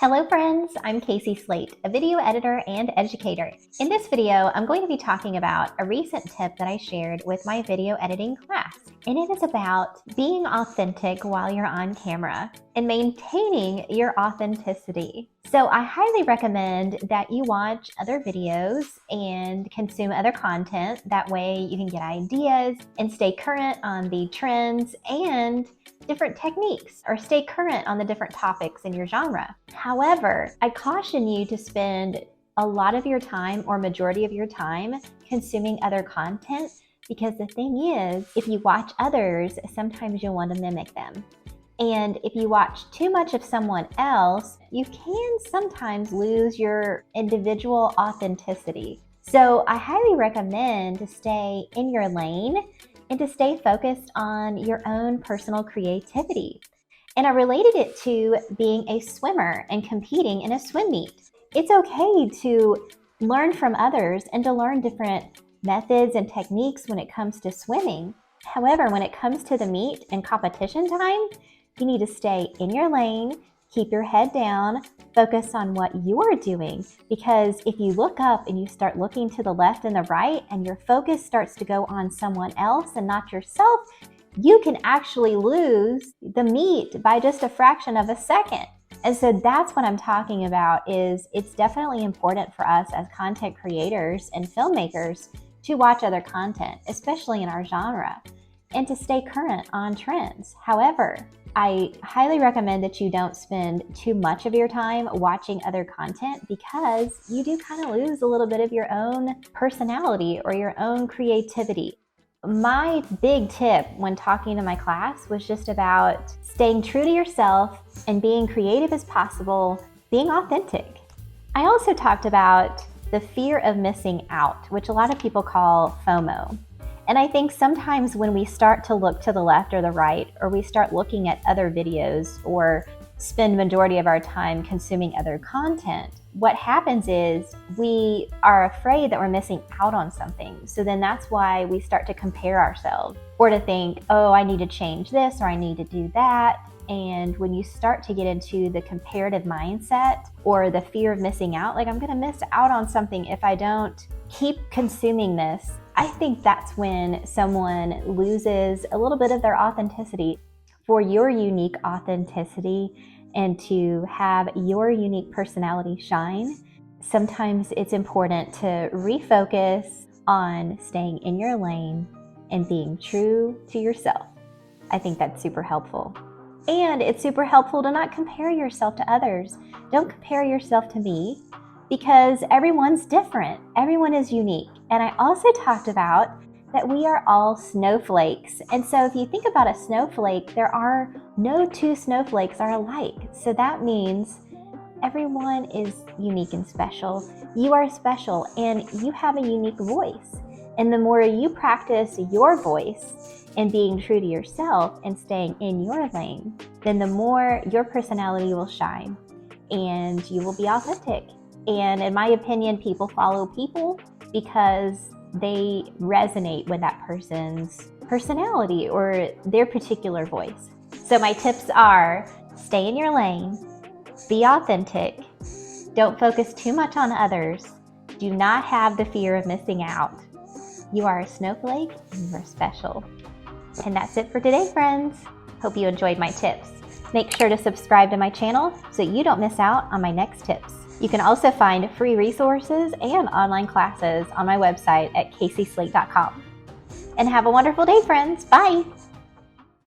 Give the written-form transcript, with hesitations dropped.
Hello friends, I'm Casey Slate, a video editor and educator. In this video, I'm going to be talking about a recent tip that I shared with my video editing class. And it is about being authentic while you're on camera and maintaining your authenticity. So I highly recommend that you watch other videos and consume other content. That way you can get ideas and stay current on the trends and different techniques, or stay current on the different topics in your genre. However, I caution you to spend a lot of your time or majority of your time consuming other content, because the thing is, if you watch others, sometimes you'll want to mimic them. And if you watch too much of someone else, you can sometimes lose your individual authenticity. So I highly recommend to stay in your lane and to stay focused on your own personal creativity. And I related it to being a swimmer and competing in a swim meet. It's okay to learn from others and to learn different methods and techniques when it comes to swimming. However, when it comes to the meet and competition time, you need to stay in your lane, keep your head down, focus on what you're doing. Because if you look up and you start looking to the left and the right and your focus starts to go on someone else and not yourself, you can actually lose the meet by just a fraction of a second. And so that's what I'm talking about. Is it's definitely important for us as content creators and filmmakers to watch other content, especially in our genre, and to stay current on trends. However, I highly recommend that you don't spend too much of your time watching other content, because you do kind of lose a little bit of your own personality or your own creativity. My big tip when talking to my class was just about staying true to yourself and being creative as possible, being authentic. I also talked about the fear of missing out, which a lot of people call FOMO. And I think sometimes when we start to look to the left or the right, or we start looking at other videos or spend majority of our time consuming other content, what happens is we are afraid that we're missing out on something. So then that's why we start to compare ourselves, or to think, oh, I need to change this, or I need to do that. And when you start to get into the comparative mindset or the fear of missing out, like I'm going to miss out on something if I don't keep consuming this, I think that's when someone loses a little bit of their authenticity. For your unique authenticity and to have your unique personality shine, sometimes it's important to refocus on staying in your lane and being true to yourself. I think that's super helpful. And it's super helpful to not compare yourself to others. Don't compare yourself to me, because everyone's different. Everyone is unique. And I also talked about that we are all snowflakes. And so if you think about a snowflake, there are no two snowflakes are alike. So that means everyone is unique and special. You are special and you have a unique voice. And the more you practice your voice and being true to yourself and staying in your lane, then the more your personality will shine and you will be authentic. And in my opinion, people follow people because they resonate with that person's personality or their particular voice. So my tips are: stay in your lane, be authentic, don't focus too much on others, do not have the fear of missing out. You are a snowflake and you are special. And that's it for today, friends. Hope you enjoyed my tips. Make sure to subscribe to my channel so you don't miss out on my next tips. You can also find free resources and online classes on my website at caseyslate.com. And have a wonderful day, friends. Bye.